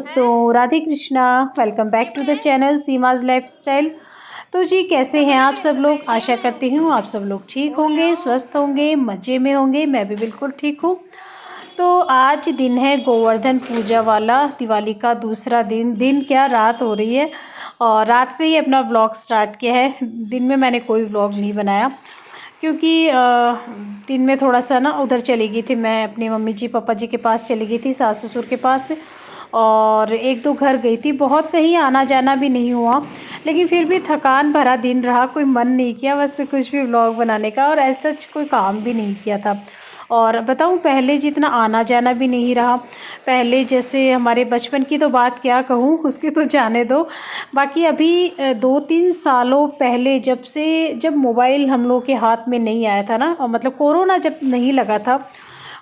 दोस्तों, Radhe Krishna. Welcome back to the channel Seema's lifestyle. तो जी, कैसे हैं आप सब लोग? आशा करती हूँ आप सब लोग ठीक होंगे, स्वस्थ होंगे, मज़े में होंगे। मैं भी बिल्कुल ठीक हूँ। तो आज दिन है गोवर्धन पूजा वाला, दिवाली का दूसरा दिन क्या रात हो रही है और रात से ही अपना व्लॉग स्टार्ट किया है। दिन में मैंने कोई व्लॉग नहीं बनाया क्योंकि दिन में थोड़ा सा ना उधर चली गई थी। मैं अपनी मम्मी जी पापा जी के पास चली गई थी, सास ससुर के पास, और एक दो घर गई थी। बहुत कहीं आना जाना भी नहीं हुआ, लेकिन फिर भी थकान भरा दिन रहा। कोई मन नहीं किया बस कुछ भी व्लॉग बनाने का, और ऐसा कोई काम भी नहीं किया था। और बताऊं, पहले जितना आना जाना भी नहीं रहा। पहले जैसे हमारे बचपन की तो बात क्या कहूँ, उसकी तो जाने दो। बाकी अभी 2-3 सालों पहले जब मोबाइल हम लोग के हाथ में नहीं आया था ना, और मतलब कोरोना जब नहीं लगा था,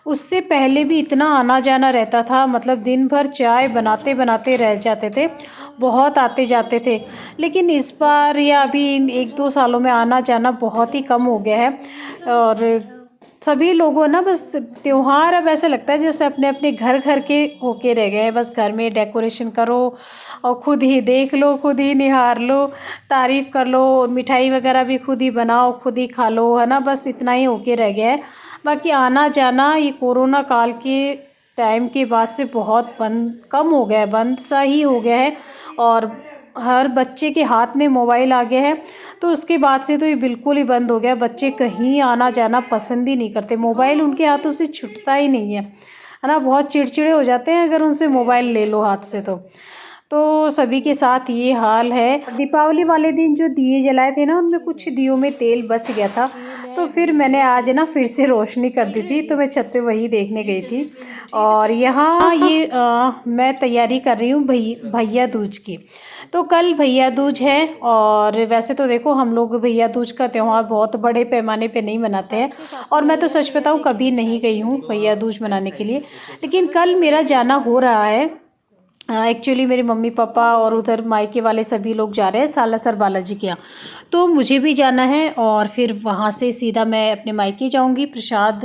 उससे पहले भी इतना आना जाना रहता था। मतलब दिन भर चाय बनाते बनाते रह जाते थे, बहुत आते जाते थे। लेकिन इस बार या अभी इन 1-2 सालों में आना जाना बहुत ही कम हो गया है। और सभी लोगों ना बस त्योहार अब ऐसा लगता है जैसे अपने अपने घर घर के होके रह गए हैं। बस घर में डेकोरेशन करो और खुद ही देख लो, खुद ही निहार लो, तारीफ़ कर लो, मिठाई वगैरह भी खुद ही बनाओ, खुद ही खा लो, है ना। बस इतना ही होके रह गया है। बाकी आना जाना ये कोरोना काल के टाइम के बाद से बहुत बंद कम हो गया है, बंद सा ही हो गया है। और हर बच्चे के हाथ में मोबाइल आ गया है, तो उसके बाद से तो ये बिल्कुल ही बंद हो गया। बच्चे कहीं आना जाना पसंद ही नहीं करते, मोबाइल उनके हाथों से छूटता ही नहीं है ना। बहुत चिड़चिड़े हो जाते हैं अगर उनसे मोबाइल ले लो हाथ से तो सभी के साथ ये हाल है। दीपावली वाले दिन जो दिए जलाए थे ना, उनमें कुछ दियों में तेल बच गया था, तो फिर मैंने आज ना फिर से रोशनी कर दी थी, तो मैं छत पे वही देखने गई थी। और यहाँ ये मैं तैयारी कर रही हूँ भैया दूज की। तो कल भैया दूज है, और वैसे तो देखो हम लोग भैया दूज का त्यौहार बहुत बड़े पैमाने पे नहीं मनाते हैं, और मैं तो सच बताऊँ कभी नहीं गई हूँ भैया दूज मनाने के लिए। लेकिन कल मेरा जाना हो रहा है। एक्चुअली मेरे मम्मी पापा और उधर मायके वाले सभी लोग जा रहे हैं सालासर बालाजी के यहाँ, तो मुझे भी जाना है। और फिर वहाँ से सीधा मैं अपने मायके जाऊँगी प्रसाद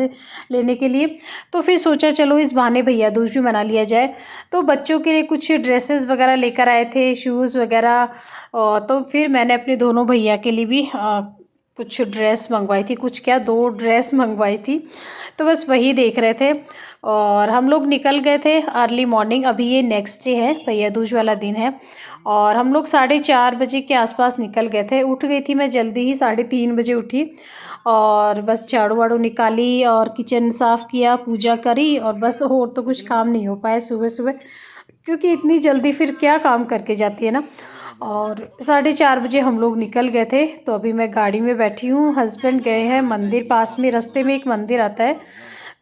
लेने के लिए। तो फिर सोचा चलो इस बहाने भैया दूज भी मना लिया जाए। तो बच्चों के लिए कुछ ड्रेसेस वगैरह लेकर आए थे, शूज़ वगैरह। और तो फिर मैंने अपने दोनों भैया के लिए भी कुछ ड्रेस मंगवाई थी, कुछ क्या 2 ड्रेस मंगवाई थी। तो बस वही देख रहे थे, और हम लोग निकल गए थे अर्ली मॉर्निंग। अभी ये नेक्स्ट डे है, भैया दूज वाला दिन है, और हम लोग 4:30 बजे के आसपास निकल गए थे। उठ गई थी मैं जल्दी ही, 3:30 बजे उठी, और बस झाड़ू वाड़ू निकाली और किचन साफ़ किया, पूजा करी, और बस और तो कुछ काम नहीं हो पाए सुबह सुबह, क्योंकि इतनी जल्दी फिर क्या काम करके जाती है ना। और 4:30 बजे हम लोग निकल गए थे। तो अभी मैं गाड़ी में बैठी हूँ, हस्बैंड गए हैं मंदिर, पास में रास्ते में एक मंदिर आता है,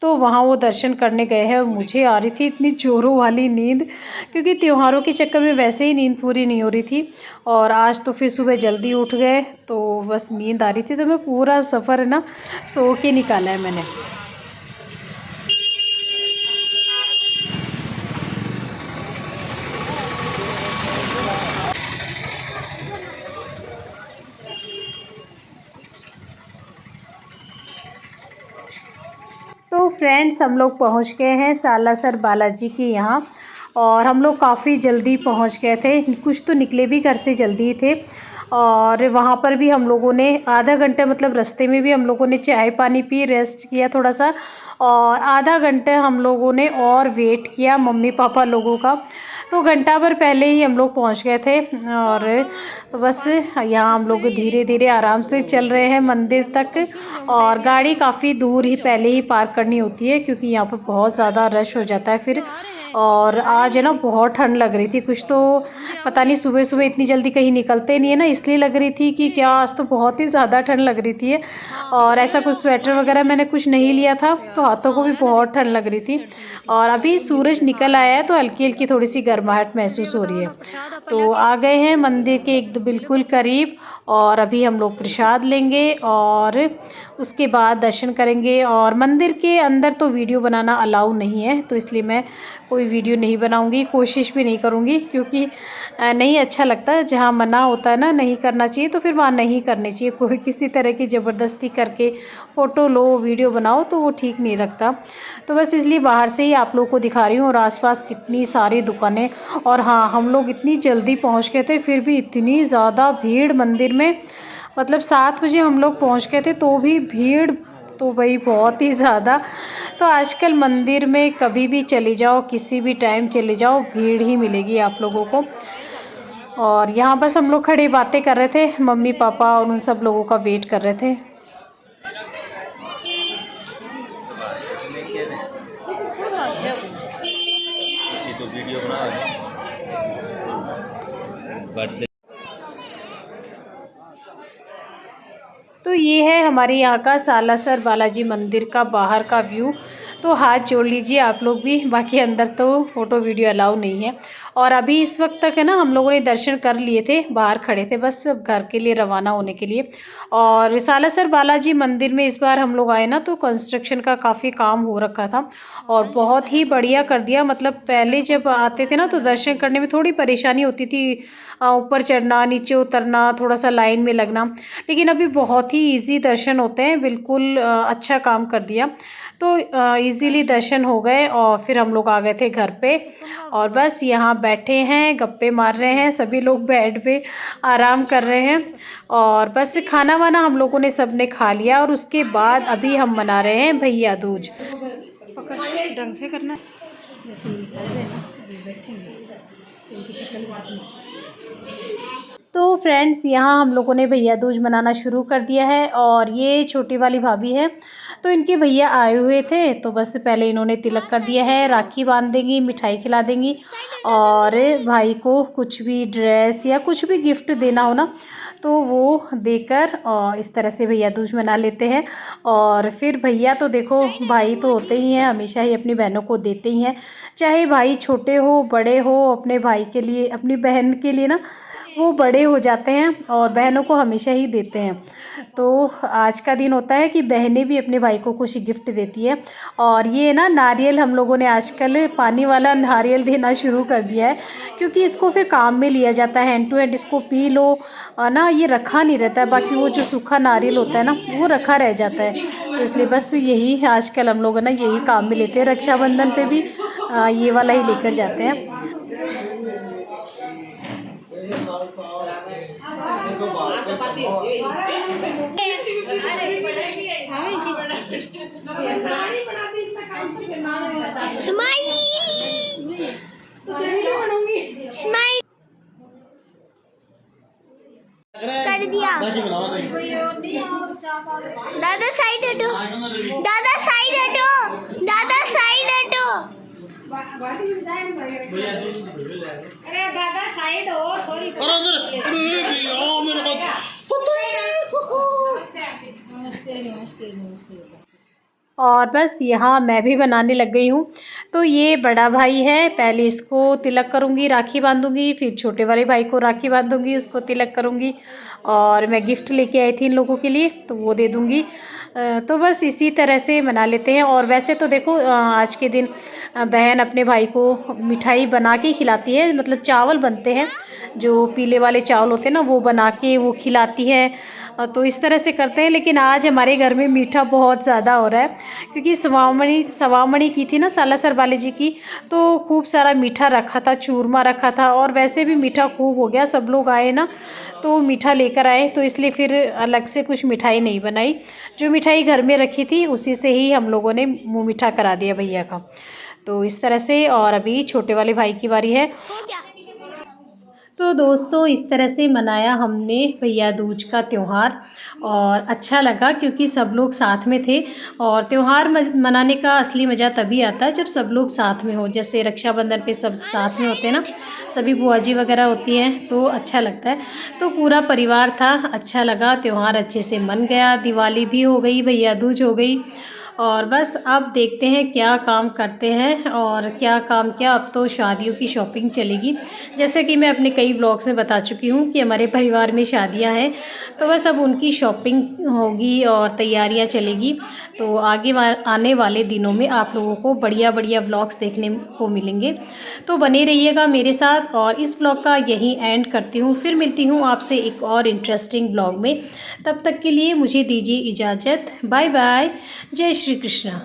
तो वहाँ वो दर्शन करने गए हैं। और मुझे आ रही थी इतनी जोरों वाली नींद, क्योंकि त्योहारों के चक्कर में वैसे ही नींद पूरी नहीं हो रही थी, और आज तो फिर सुबह जल्दी उठ गए, तो बस नींद आ रही थी। तो मैं पूरा सफ़र है ना सो के निकाला है मैंने। तो फ्रेंड्स, हम लोग पहुंच गए हैं सालासर बालाजी के यहाँ, और हम लोग काफ़ी जल्दी पहुंच गए थे। कुछ तो निकले भी घर से जल्दी ही थे, और वहाँ पर भी हम लोगों ने आधा घंटा, मतलब रास्ते में भी हम लोगों ने चाय पानी पी, रेस्ट किया थोड़ा सा, और आधा घंटा हम लोगों ने और वेट किया मम्मी पापा लोगों का। तो घंटा भर पहले ही हम लोग पहुँच गए थे। और तो बस यहाँ हम लोग धीरे धीरे आराम से चल रहे हैं मंदिर तक, और गाड़ी काफ़ी दूर ही पहले ही पार्क करनी होती है, क्योंकि यहाँ पर बहुत ज़्यादा रश हो जाता है फिर। और आज है ना बहुत ठंड लग रही थी, कुछ तो पता नहीं, सुबह सुबह इतनी जल्दी कहीं निकलते नहीं है ना, इसलिए लग रही थी कि क्या आज तो बहुत ही ज़्यादा ठंड लग रही थी। और ऐसा कुछ स्वेटर वगैरह मैंने कुछ नहीं लिया था, तो हाथों को भी बहुत ठंड लग रही थी। और अभी सूरज निकल आया है, तो हल्की हल्की थोड़ी सी गर्माहट महसूस हो रही है। तो आ गए हैं मंदिर के बिल्कुल करीब, और अभी हम लोग प्रसाद लेंगे और उसके बाद दर्शन करेंगे। और मंदिर के अंदर तो वीडियो बनाना अलाउ नहीं है, तो इसलिए मैं कोई वीडियो नहीं बनाऊंगी, कोशिश भी नहीं करूंगी, क्योंकि नहीं अच्छा लगता। जहाँ मना होता है ना नहीं करना चाहिए, तो फिर वहाँ नहीं करनी चाहिए। कोई किसी तरह की ज़बरदस्ती करके फ़ोटो लो वीडियो बनाओ तो वो ठीक नहीं लगता। तो बस इसलिए बाहर से ही आप लोगों को दिखा रही हूँ। और आसपास कितनी सारी दुकानें। और हाँ, हम लोग इतनी जल्दी पहुँच गए थे, फिर भी इतनी ज़्यादा भीड़ मंदिर में। मतलब 7 बजे हम लोग पहुँच गए थे, तो भी भीड़ तो भाई बहुत ही ज़्यादा। तो आजकल मंदिर में कभी भी चले जाओ, किसी भी टाइम चले जाओ, भीड़ ही मिलेगी आप लोगों को। और यहाँ बस हम लोग खड़े बातें कर रहे थे, मम्मी पापा और उन सब लोगों का वेट कर रहे थे। तो वीडियो बना तो ये है हमारे यहाँ का सालासर बालाजी मंदिर का बाहर का व्यू। तो हाथ जोड़ लीजिए आप लोग भी, बाकी अंदर तो फ़ोटो वीडियो अलाउ नहीं है। और अभी इस वक्त तक है ना, हम लोगों ने दर्शन कर लिए थे, बाहर खड़े थे बस घर के लिए रवाना होने के लिए। और सालासर बालाजी मंदिर में इस बार हम लोग आए ना, तो कंस्ट्रक्शन का काफ़ी काम हो रखा था और बहुत ही बढ़िया कर दिया। मतलब पहले जब आते थे ना, तो दर्शन करने में थोड़ी परेशानी होती थी, ऊपर चढ़ना नीचे उतरना, थोड़ा सा लाइन में लगना। लेकिन अभी बहुत ही इजी दर्शन होते हैं, बिल्कुल अच्छा काम कर दिया। तो इजीली दर्शन हो गए और फिर हम लोग आ गए थे घर पे। और बस यहाँ बैठे हैं, गप्पे मार रहे हैं, सभी लोग बेड पे आराम कर रहे हैं। और बस खाना वाना हम लोगों ने सब ने खा लिया, और उसके बाद अभी हम मना रहे हैं भैया दूज। ढंग से करना जैसे कर रहे हैं ना, अभी बैठेंगे तो इनकी शक्ल भी दिखनी चाहिए। तो फ्रेंड्स, यहाँ हम लोगों ने भैया दूज मनाना शुरू कर दिया है। और ये छोटी वाली भाभी है, तो इनके भैया आए हुए थे, तो बस पहले इन्होंने तिलक कर दिया है, राखी बांध देंगी, मिठाई खिला देंगी। और भाई को कुछ भी ड्रेस या कुछ भी गिफ्ट देना हो ना, तो वो देकर और इस तरह से भैया दूज मना लेते हैं। और फिर भैया तो देखो, भाई तो होते ही हैं, हमेशा ही अपनी बहनों को देते ही हैं। चाहे भाई छोटे हो बड़े हो, अपने भाई के लिए, अपनी बहन के लिए ना वो बड़े हो जाते हैं और बहनों को हमेशा ही देते हैं। तो आज का दिन होता है कि बहनें भी अपने भाई को कुछ गिफ्ट देती है। और ये ना नारियल हम लोगों ने आजकल पानी वाला नारियल देना शुरू कर दिया है, क्योंकि इसको फिर काम में लिया जाता है, हैंड टू हैंड इसको पी लो ना, ये रखा नहीं रहता है। बाकी वो जो सूखा नारियल होता है ना, वो रखा रह जाता है। तो इसलिए बस यही आजकल हम लोग ना यही काम में लेते हैं। रक्षाबंधन पे भी ये वाला ही लेकर जाते हैं। कर दिया। दादा साइड हटो, दादा साइड हटो, दादा साइड हटो। अरे दादा साइड हो, सॉरी। और बस यहाँ मैं भी बनाने लग गई हूँ। तो ये बड़ा भाई है, पहले इसको तिलक करूँगी, राखी बांधूँगी, फिर छोटे वाले भाई को राखी बांधूँगी, उसको तिलक करूँगी। और मैं गिफ्ट लेके आई थी इन लोगों के लिए, तो वो दे दूँगी। तो बस इसी तरह से मना लेते हैं। और वैसे तो देखो, आज के दिन बहन अपने भाई को मिठाई बना के खिलाती है, मतलब चावल बनते हैं जो पीले वाले चावल होते हैं ना, वो बना के वो खिलाती है। तो इस तरह से करते हैं। लेकिन आज हमारे घर में मीठा बहुत ज़्यादा हो रहा है, क्योंकि सवामणी की थी ना सालासर बालाजी की, तो खूब सारा मीठा रखा था, चूरमा रखा था। और वैसे भी मीठा खूब हो गया, सब लोग आए ना तो मीठा लेकर आए, तो इसलिए फिर अलग से कुछ मिठाई नहीं बनाई। जो मिठाई घर में रखी थी उसी से ही हम लोगों ने मुँह मीठा करा दिया भैया का। तो इस तरह से। और अभी छोटे वाले भाई की बारी है। तो दोस्तों, इस तरह से मनाया हमने भैया दूज का त्यौहार। और अच्छा लगा, क्योंकि सब लोग साथ में थे। और त्यौहार मनाने का असली मज़ा तभी आता है जब सब लोग साथ में हो। जैसे रक्षाबंधन पे सब साथ में होते हैं ना, सभी बुआ जी वगैरह होती हैं, तो अच्छा लगता है। तो पूरा परिवार था, अच्छा लगा, त्यौहार अच्छे से मन गया। दिवाली भी हो गई, भैया दूज हो गई। और बस अब देखते हैं क्या काम करते हैं और क्या काम क्या। अब तो शादियों की शॉपिंग चलेगी। जैसे कि मैं अपने कई व्लॉग्स में बता चुकी हूँ कि हमारे परिवार में शादियां हैं, तो बस अब उनकी शॉपिंग होगी और तैयारियां चलेगी। तो आगे आने वाले दिनों में आप लोगों को बढ़िया बढ़िया व्लॉग्स देखने को मिलेंगे, तो बने रहिएगा मेरे साथ। और इस व्लॉग का यहीं एंड करती हूँ, फिर मिलती हूँ आपसे एक और इंटरेस्टिंग व्लॉग में। तब तक के लिए मुझे दीजिए इजाज़त। Bye bye. जय श्री कृष्णा।